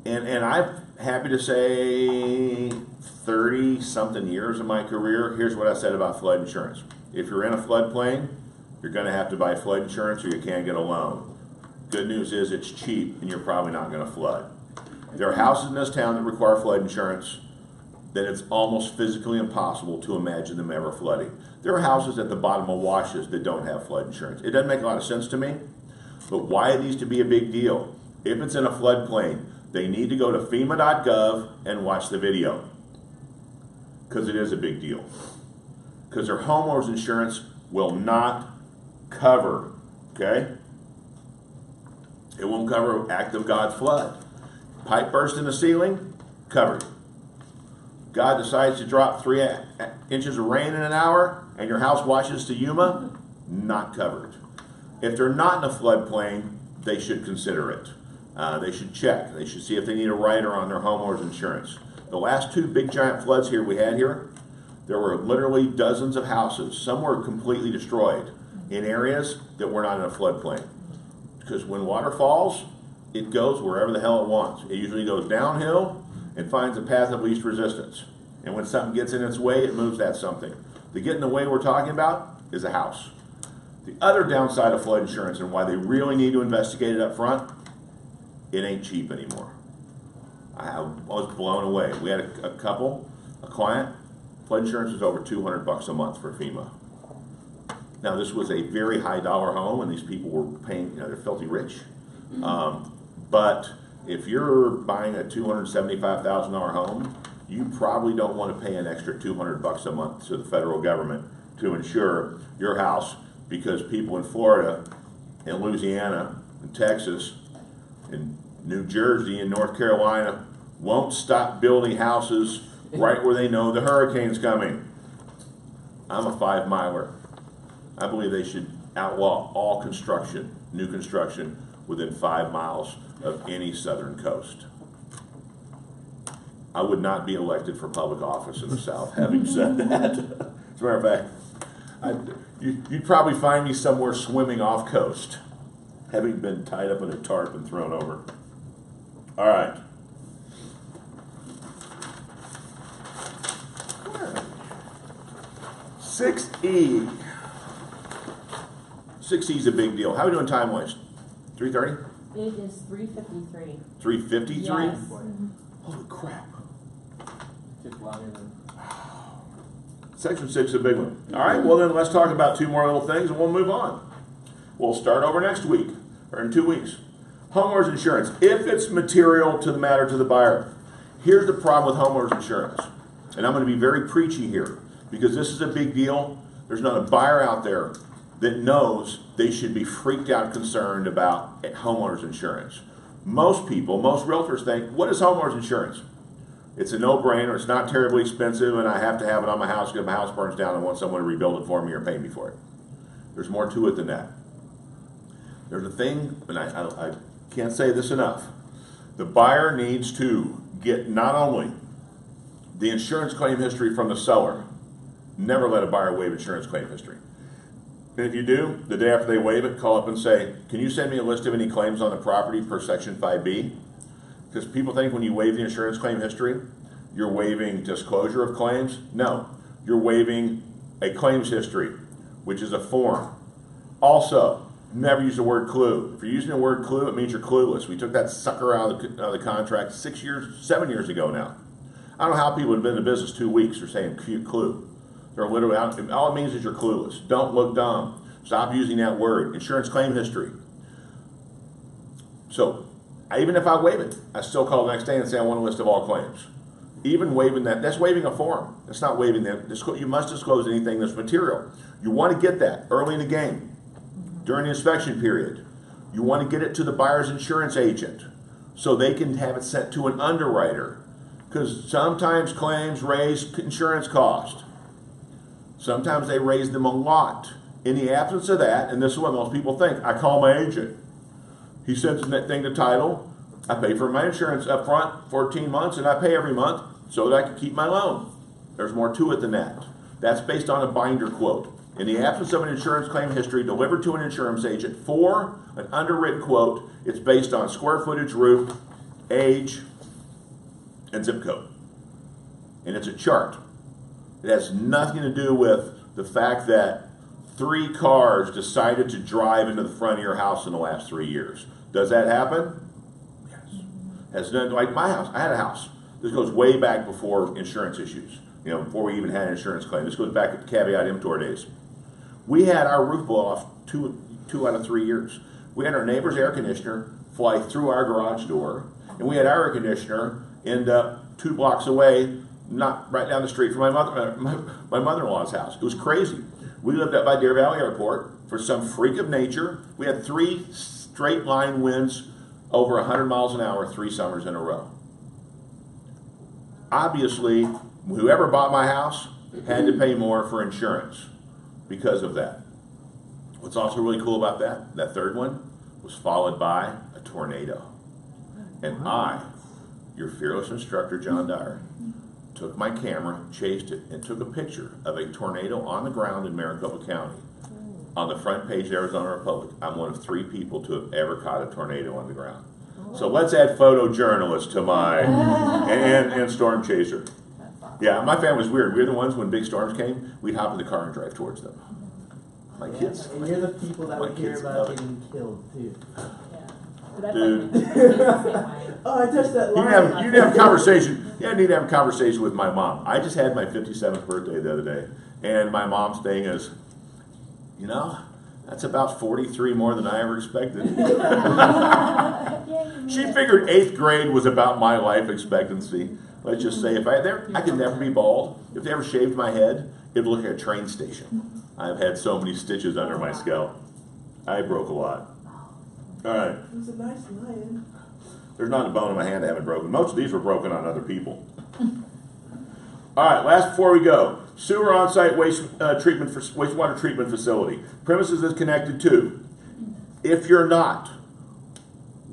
And I'm happy to say 30-something years of my career, here's what I said about flood insurance. If you're in a floodplain, you're going to have to buy flood insurance or you can't get a loan. Good news is it's cheap and you're probably not going to flood. There are houses in this town that require flood insurance that it's almost physically impossible to imagine them ever flooding. There are houses at the bottom of washes that don't have flood insurance. It doesn't make a lot of sense to me, but why it needs to be a big deal. If it's in a floodplain, they need to go to FEMA.gov and watch the video. Because it is a big deal. Because their homeowner's insurance will not cover, okay? It won't cover act of God's flood. Pipe burst in the ceiling, covered. God decides to drop 3 inches of rain in an hour and your house washes to Yuma, not covered. If they're not in a floodplain, they should consider it. They should check. They should see if they need a rider on their homeowner's insurance. The last 2 big giant floods we had here, there were literally dozens of houses. Some were completely destroyed in areas that were not in a floodplain. Because when water falls, it goes wherever the hell it wants. It usually goes downhill and finds a path of least resistance. And when something gets in its way, it moves that something. The get in the way we're talking about is a house. The other downside of flood insurance and why they really need to investigate it up front, it ain't cheap anymore. I was blown away. We had a client, flood insurance was over $200 a month for FEMA. Now this was a very high dollar home and these people were paying, they're filthy rich. But if you're buying a $275,000 home, you probably don't want to pay an extra $200 a month to the federal government to insure your house, because people in Florida and Louisiana and Texas and New Jersey and North Carolina won't stop building houses right where they know the hurricane's coming. I'm a 5-miler. I believe they should outlaw all construction, new construction, within 5 miles of any southern coast. I would not be elected for public office in the South, having said that. As a matter of fact, you'd probably find me somewhere swimming off coast, having been tied up in a tarp and thrown over. All right. 6E. 6E is a big deal. How are we doing time-wise? 3:30? It is 3:53. 3:53? Yes. Holy crap. Took longer than. Section 6 is a big one. All right, well then let's talk about 2 more little things and we'll move on. We'll start over next week, or in 2 weeks. Homeowners insurance, if it's material to the matter to the buyer. Here's the problem with homeowners insurance. And I'm going to be very preachy here, because this is a big deal. There's not a buyer out there that knows they should be freaked out concerned about homeowners insurance. Most people, most realtors think, what is homeowners insurance? It's a no-brainer, it's not terribly expensive, and I have to have it on my house because my house burns down and I want someone to rebuild it for me or pay me for it. There's more to it than that. There's a thing, and I can't say this enough. The buyer needs to get not only the insurance claim history from the seller. Never let a buyer waive insurance claim history. And if you do, the day after they waive it, call up and say, can you send me a list of any claims on the property per Section 5B? Because people think when you waive the insurance claim history, you're waiving disclosure of claims. No, you're waiving a claims history, which is a form. Also, never use the word clue. If you're using the word clue, it means you're clueless. We took that sucker out of the contract 7 years ago now. I don't know how people have been in the business 2 weeks are saying clue. They're literally out. All it means is you're clueless. Don't look dumb. Stop using that word. Insurance claim history. So, even if I waive it, I still call the next day and say I want a list of all claims. Even waiving that, that's waiving a form. That's not waiving that. You must disclose anything that's material. You want to get that early in the game, during the inspection period. You want to get it to the buyer's insurance agent so they can have it sent to an underwriter. Because sometimes claims raise insurance costs. Sometimes they raise them a lot. In the absence of that, and this is what most people think, I call my agent. He sends that thing to title. I pay for my insurance up front, 14 months, and I pay every month so that I can keep my loan. There's more to it than that. That's based on a binder quote. In the absence of an insurance claim history delivered to an insurance agent for an underwritten quote, it's based on square footage, roof, age, and zip code. And it's a chart. It has nothing to do with the fact that 3 cars decided to drive into the front of your house in the last 3 years. Does that happen? Yes. Has none, like my house. I had a house. This goes way back before insurance issues. You know, before we even had an insurance claim. This goes back to the caveat emptor days. We had our roof blow off two out of 3 years. We had our neighbor's air conditioner fly through our garage door, and we had air conditioner end up 2 blocks away, not right down the street from my mother-in-law's house. It was crazy. We lived up by Deer Valley Airport. For some freak of nature, we had 3 straight line winds over 100 miles an hour 3 summers in a row. Obviously, whoever bought my house had to pay more for insurance because of that. What's also really cool about that third one was followed by a tornado. And I, your fearless instructor, John Dyer, took my camera, chased it, and took a picture of a tornado on the ground in Maricopa County. On the front page of Arizona Republic, I'm one of 3 people to have ever caught a tornado on the ground. So let's add photojournalist to my, and storm chaser. Yeah, my family was weird. We were the ones when big storms came, we'd hop in the car and drive towards them. My kids. And you're the people that My would hear kids about love it. getting killed too. Yeah. But that's Dude. like, the same way. Oh, I touched that You line. need to have a conversation. Yeah, I need to have a conversation with my mom. I just had my 57th birthday the other day, and my mom's thing is, you know, that's about 43 more than I ever expected. She figured 8th grade was about my life expectancy. Let's just say if I could never be bald. If they ever shaved my head, it'd look like a train station. I've had so many stitches under my scalp. I broke a lot. All right. It was a nice lion. There's not a bone in my hand I haven't broken. Most of these were broken on other people. All right, last before we go. Sewer on-site wastewater treatment facility. Premises is connected to. If you're not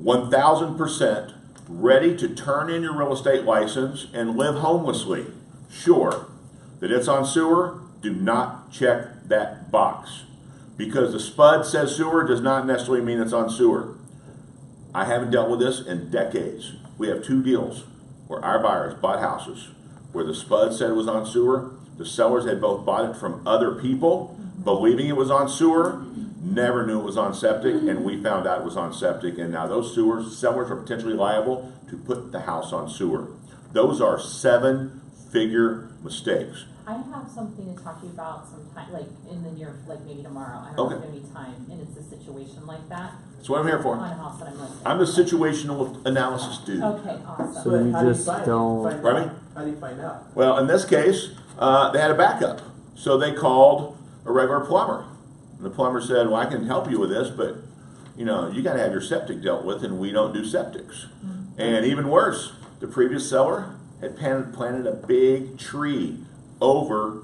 1,000% ready to turn in your real estate license and live homelessly, sure that it's on sewer, do not check that box. Because the SPUD says sewer does not necessarily mean it's on sewer. I haven't dealt with this in decades. We have 2 deals where our buyers bought houses where the SPUD said it was on sewer. The sellers had both bought it from other people, believing it was on sewer, never knew it was on septic, and we found out it was on septic, and now those sellers are potentially liable to put the house on sewer. Those are 7-figure mistakes. I have something to talk to you about sometime, like in the near, like maybe tomorrow. I don't know if there's any time, and it's a situation like that. That's what I'm here for. On a house that I'm listing. I'm the situational analysis dude. Okay, awesome. So But you how do just find don't- find Pardon out? me? How do you find out? Well, in this case, they had a backup. So they called a regular plumber. And the plumber said, well, I can help you with this, but you know, you gotta have your septic dealt with, and we don't do septics. And even worse, the previous seller had planted a big tree over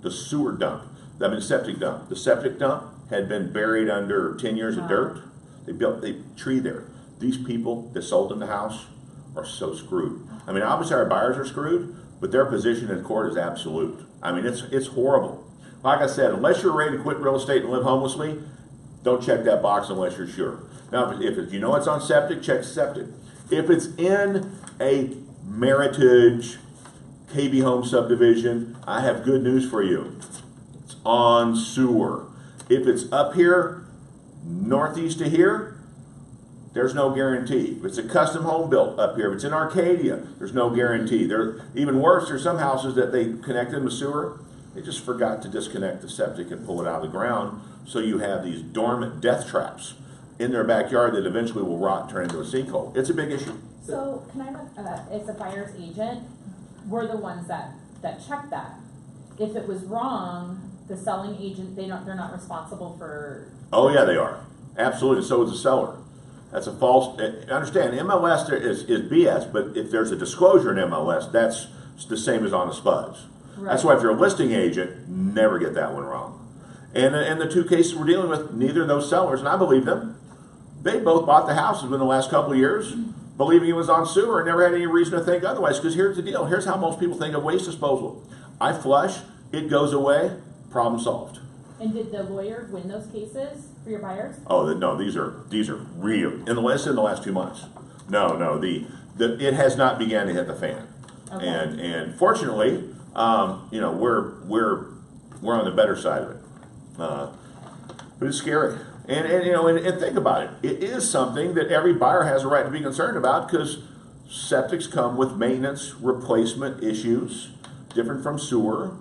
the sewer dump. I mean, septic dump. The septic dump had been buried under 10 years of dirt. They built a tree there. These people that sold them the house are so screwed. I mean, obviously our buyers are screwed, but their position in court is absolute. I mean, it's horrible. Like I said, unless you're ready to quit real estate and live homelessly, don't check that box unless you're sure. Now, if you know it's on septic, check septic. If it's in a Meritage KB Home subdivision, I have good news for you. It's on sewer. If it's up here, northeast of here, there's no guarantee. If it's a custom home built up here, if it's in Arcadia, there's no guarantee. Even worse, there's some houses that they connect in the sewer, they just forgot to disconnect the septic and pull it out of the ground, so you have these dormant death traps in their backyard that eventually will rot and turn into a sinkhole. It's a big issue. So can I, as a buyer's agent, we're the ones that check that. If it was wrong, the selling agent, they're not responsible for. Oh yeah, they are. Absolutely, so is the seller. That's a false, understand, MLS is BS, but if there's a disclosure in MLS, that's the same as on the SPUDs. Right. That's why if you're a listing agent, never get that one wrong. And in the 2 cases we're dealing with, neither of those sellers, and I believe them, they both bought the houses within the last couple of years, believing it was on sewer and never had any reason to think otherwise, because here's the deal. Here's how most people think of waste disposal. I flush, it goes away, problem solved. And did the lawyer win those cases for your buyers? Oh, no, these are real. In the last 2 months. No, it has not began to hit the fan. Okay. And fortunately, you know, we're on the better side of it. But it's scary. And you know, and think about it. It is something that every buyer has a right to be concerned about, because septics come with maintenance replacement issues, different from sewer.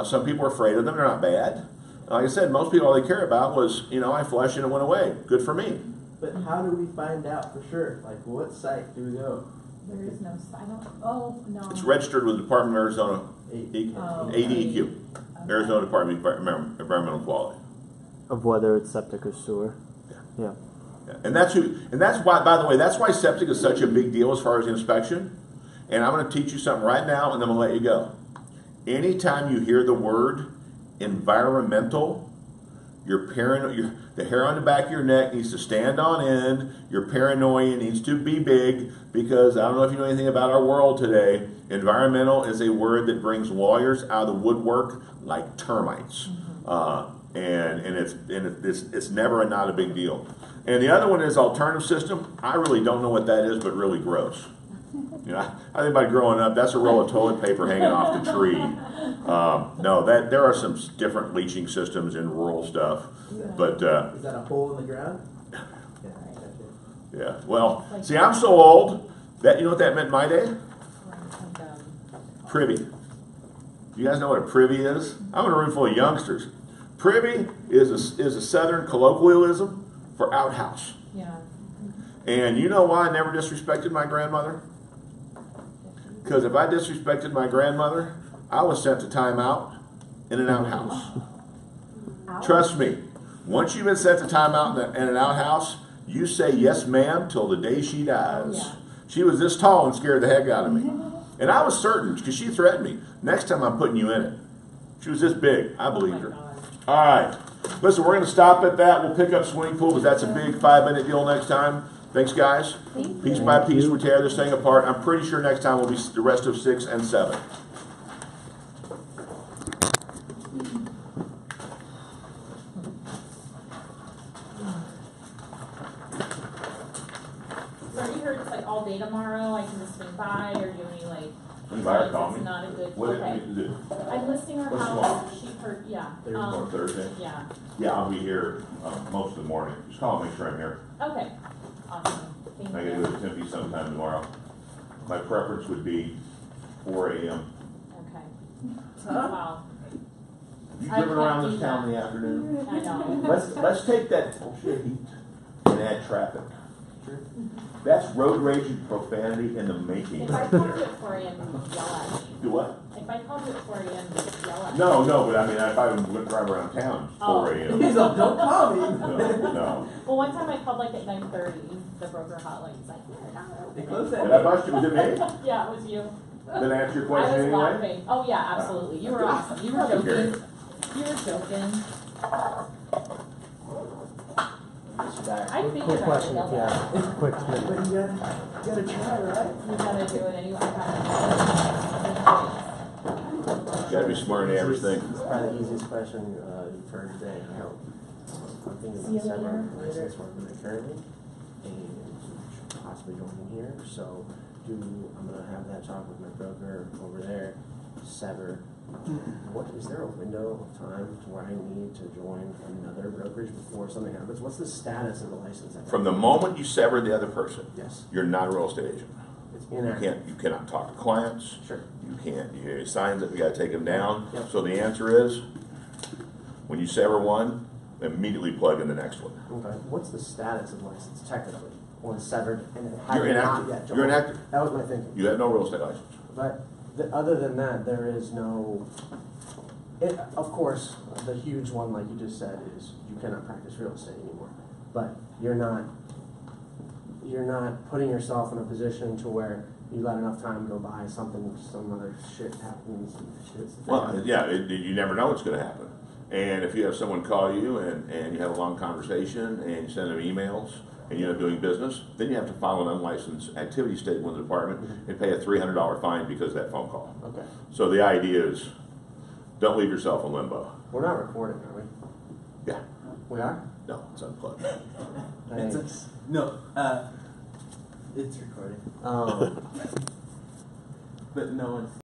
Some people are afraid of them. They're not bad. Like I said, most people, all they care about was, you know, I flushed and it went away. Good for me. But how do we find out for sure? Like, what site do we go? There is no, I don't, oh, no. It's registered with the Department of Arizona, Oh, ADEQ, okay. Arizona Department of Environmental Quality. Of whether it's septic or sewer. Yeah. Yeah. And that's why, by the way, that's why septic is such a big deal as far as inspection. And I'm going to teach you something right now, and then I'm going to let you go. Anytime you hear the word environmental, the hair on the back of your neck needs to stand on end. Your paranoia needs to be big, because I don't know if you know anything about our world today. Environmental is a word that brings lawyers out of the woodwork like termites, and it's never not a big deal. And the other one is alternative system. I really don't know what that is, but really gross. You know, I think by growing up, that's a roll of toilet paper hanging off the tree. No, there are some different leaching systems in rural stuff, but Is that a hole in the ground? yeah. Well, see, I'm so old that you know what that meant in my day? Privy. You guys know what a privy is? I'm in a room full of youngsters. Privy is a southern colloquialism for outhouse. Yeah. And you know why I never disrespected my grandmother? Because if I disrespected my grandmother, I was sent to timeout in an outhouse. Trust me, once you've been sent to timeout in an outhouse, you say yes ma'am till the day she dies. Yeah. She was this tall and scared the heck out of me. And I was certain, because she threatened me, next time I'm putting you in it. She was this big, I believed her. All right, listen, we're going to stop at that. We'll pick up swimming pool, because that's a big 5-minute deal next time. Thanks, guys. Thank Piece you. by piece, we tear this thing apart. I'm pretty sure next time will be the rest of 6 and 7. So you heard it's like all day tomorrow, I can just swing by, or do you like? Swing by or call it's me. not a good, What okay. do you do? I'm listing our What's house, she heard, yeah. On Thursday? Yeah, Yeah, I'll be here most of the morning. Just call and make sure I'm here. okay, awesome, thank I you. gotta go to Tempe sometime tomorrow. My preference would be 4 a.m. Okay. Wow, You I driven can't around do this town in that. the afternoon? I know. Let's take that bullshit heat and add traffic. That's road rage and profanity in the making. If I called you at 4 a.m., you'd yell at me. Do what? If I called you at 4 a.m., you'd yell at me. No, but I mean, if I would drive around town, 4 a.m. He's like, don't call me. No. Well, one time I called like at 9:30, the broker hotline, he's like, you're not They open. close Did I that. bust you? Was it me? Yeah, it was you. Then answer your I question was anyway? laughing. Oh yeah, absolutely. You were awesome. You were joking. You were joking. I figured Quick I question, would yell at you. yeah, quick. But you gotta try, right? You gotta do it anyway. You gotta be smart in everything. It's probably the easiest question you've heard today, I hope. I'm thinking See you about several later. license working currently, and possibly joining here, so I'm gonna have that talk with my broker over there, sever. What, is there a window of time to where I need to join another brokerage before something happens? What's the status of the license? From the moment you sever the other person, Yes, you're not a real estate agent. it's You inactive. you cannot talk to clients. Sure. You can't, you have signs that you gotta take them down. Yep. So the answer is, when you sever one, immediately plug in the next one. Okay, what's the status of license technically? Once severed and it You're had not inactive. yet joined? You're inactive. That was my thinking. You have no real estate license. But other than that, there is no. Of course, the huge one, like you just said, is you cannot practice real estate anymore. But you're not putting yourself in a position to where you let enough time go by, some other shit happens. Well, yeah, you never know what's gonna happen. And if you have someone call you and you have a long conversation and you send them emails and you end up doing business, then you have to file an unlicensed activity statement with the department and pay a $300 fine because of that phone call. Okay. So the idea is, don't leave yourself in limbo. We're not recording, are we? Yeah, We are? no, it's unplugged. Thanks. No, it's recording, Um, but no one's.